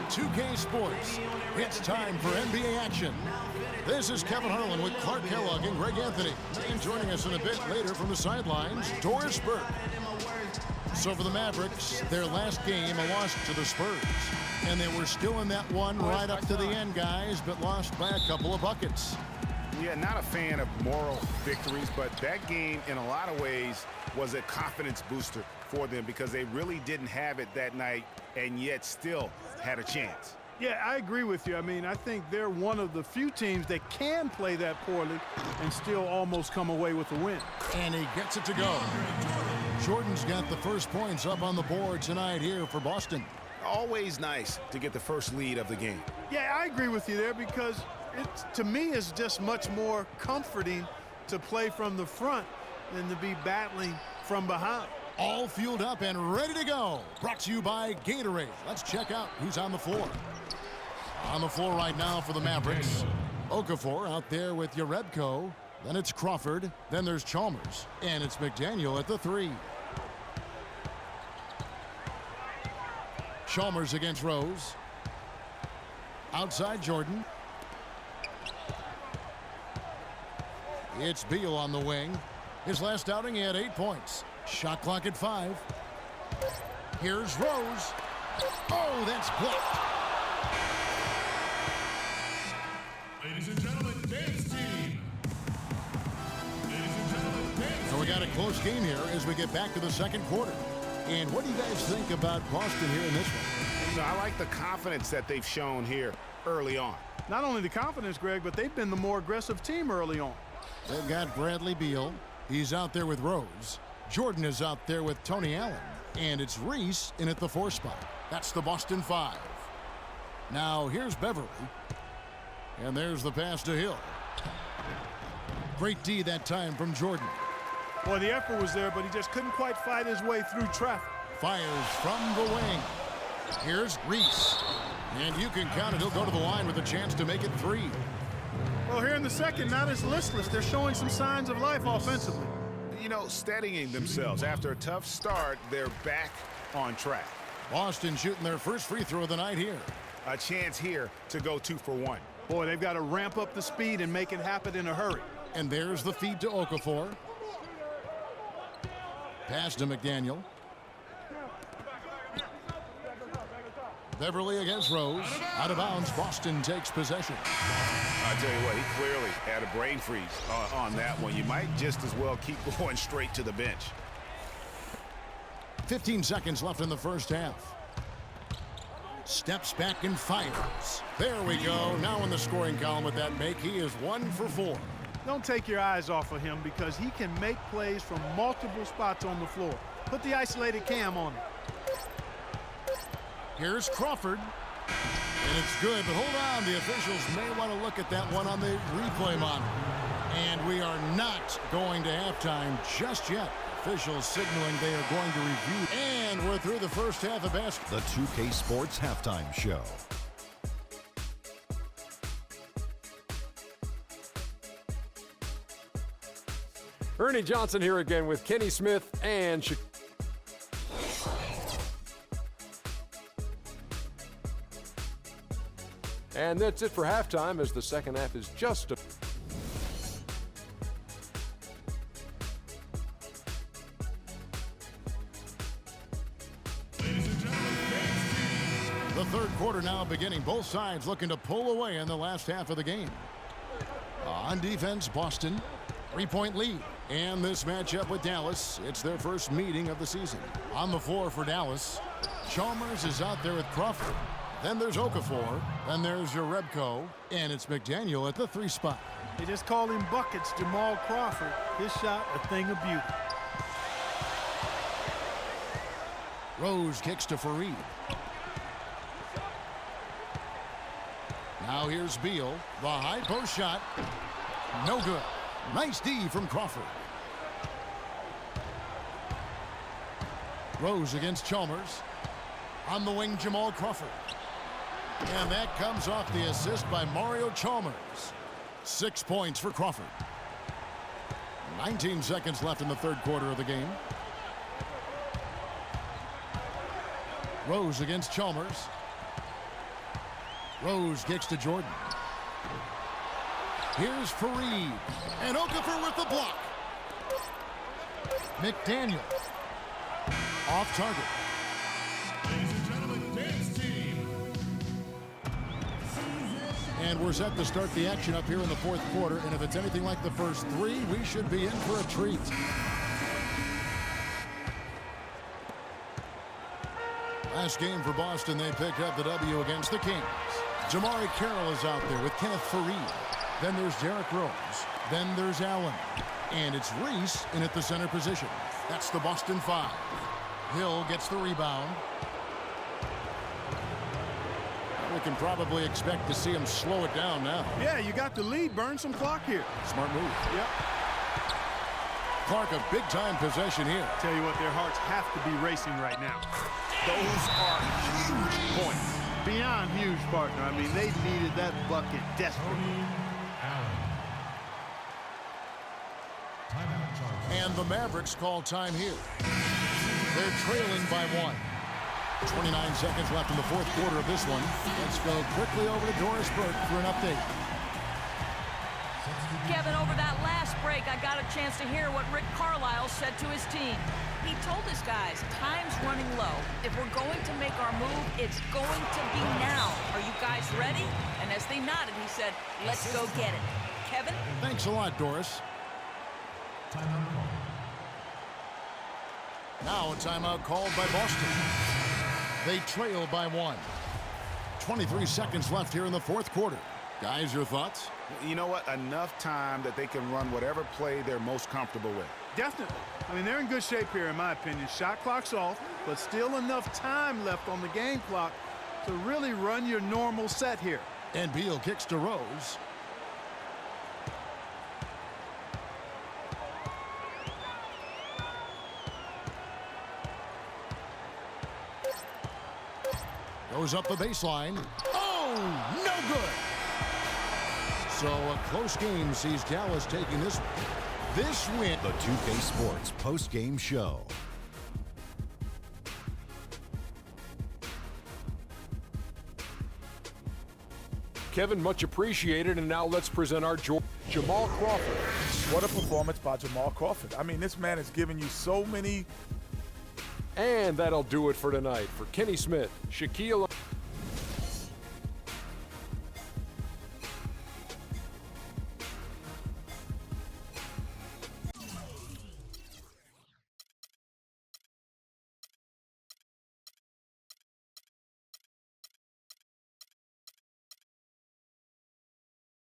2K Sports. It's time for NBA action. This is Kevin Harlan with Clark Kellogg and Greg Anthony. And joining us in a bit later from the sidelines, Doris Burke. So for the Mavericks, their last game, a loss to the Spurs. And they were still in that one right up to the end, guys, but lost by a couple of buckets. Yeah, not a fan of moral victories, but that game in a lot of ways was a confidence booster for them because they really didn't have it that night and yet still had a chance. Yeah, I agree with you. I mean, I think they're one of the few teams that can play that poorly and still almost come away with a win. And he gets it to go. Jordan's got the first points up on the board tonight here for Boston. Always nice to get the first lead of the game. Yeah, I agree with you there because it, to me, is just much more comforting to play from the front than to be battling from behind. All fueled up and ready to go. Brought to you by Gatorade. Let's check out who's on the floor. On the floor right now for the Mavericks. Okafor out there with Yarebko. Then it's Crawford. Then there's Chalmers. And it's McDaniel at the 3. Chalmers against Rose. Outside Jordan. It's Beal on the wing. His last outing, he had 8 points. Shot clock at 5. Here's Rose. Oh, that's blocked. Ladies and gentlemen, dance team. Ladies and gentlemen, dance So we got a close game here as we get back to the second quarter. And what do you guys think about Boston here in this one? You know, I like the confidence that they've shown here early on. Not only the confidence, Greg, but they've been the more aggressive team early on. They've got Bradley Beal. He's out there with Rose. Jordan is out there with Tony Allen. And it's Reese in at the 4 spot. That's the Boston 5. Now here's Beverly. And there's the pass to Hill. Great D that time from Jordan. Boy, the effort was there, but he just couldn't quite fight his way through traffic. Fires from the wing. Here's Reese. And you can count it. He'll go to the line with a chance to make it 3. Well, here in the second, not as listless. They're showing some signs of life offensively. You know, steadying themselves. After a tough start, they're back on track. Boston shooting their first free throw of the night here. A chance here to go 2 for 1. Boy, they've got to ramp up the speed and make it happen in a hurry. And there's the feed to Okafor. Pass to McDaniel. Beverly against Rose. Out of bounds, Boston takes possession. I tell you what, he clearly had a brain freeze on that one. You might just as well keep going straight to the bench. 15 seconds left in the first half. Steps back and fires. There we go. Now in the scoring column with that make, he is 1 for 4. Don't take your eyes off of him because he can make plays from multiple spots on the floor. Put the isolated cam on him. Here's Crawford. And it's good, but hold on. The officials may want to look at that one on the replay monitor. And we are not going to halftime just yet. Officials signaling they are going to review. And we're through the first half of basketball. The 2K Sports Halftime Show. Ernie Johnson here again with Kenny Smith and And that's it for halftime as the second half is just a The third quarter now beginning. Both sides looking to pull away in the last half of the game. On defense, Boston. 3-point lead. And this matchup with Dallas, it's their first meeting of the season. On the floor for Dallas, Chalmers is out there with Crawford. Then there's Okafor. Then there's Yarebko. And it's McDaniel at the 3 spot. They just call him buckets, Jamal Crawford. His shot, a thing of beauty. Rose kicks to Fareed. Now here's Beal. The high post shot. No good. Nice D from Crawford. Rose against Chalmers. On the wing, Jamal Crawford. And that comes off the assist by Mario Chalmers. 6 points for Crawford. 19 seconds left in the third quarter of the game. Rose against Chalmers. Rose kicks to Jordan. Here's Fareed. And Okafor with the block. McDaniel. Off target. Ladies and gentlemen, dance team. And we're set to start the action up here in the fourth quarter. And if it's anything like the first three, we should be in for a treat. Last game for Boston, they picked up the W against the Kings. Jamari Carroll is out there with Kenneth Fareed. Then there's Derrick Rose. Then there's Allen. And it's Reese in at the center position. That's the Boston 5. Hill gets the rebound. We can probably expect to see him slow it down now. Yeah, you got the lead. Burn some clock here. Smart move. Yep. Clark, a big-time possession here. Tell you what, their hearts have to be racing right now. Those are huge points. Beyond huge, partner. I mean, they needed that bucket desperately. Allen. Timeout charge. And the Mavericks call time here. They're trailing by 1. 29 seconds left in the fourth quarter of this one. Let's go quickly over to Doris Burke for an update. Kevin, over that last break, I got a chance to hear what Rick Carlisle said to his team. He told his guys, time's running low. If we're going to make our move, it's going to be now. Are you guys ready? And as they nodded, he said, let's go get it. Kevin? Thanks a lot, Doris. Timeout call. Now a timeout called by Boston. They trail by 1. 23 seconds left here in the fourth quarter. Guys, your thoughts? You know what? Enough time that they can run whatever play they're most comfortable with. Definitely. I mean, they're in good shape here, in my opinion. Shot clock's off, but still enough time left on the game clock to really run your normal set here. And Beal kicks to Rose. Goes up the baseline. Oh, no good. So a close game sees Dallas taking this one. This win. The 2K Sports post-game show. Kevin, much appreciated. And now let's present our Jamal Crawford. What a performance by Jamal Crawford. I mean, this man has given you so many. And that'll do it for tonight. For Kenny Smith, Shaquille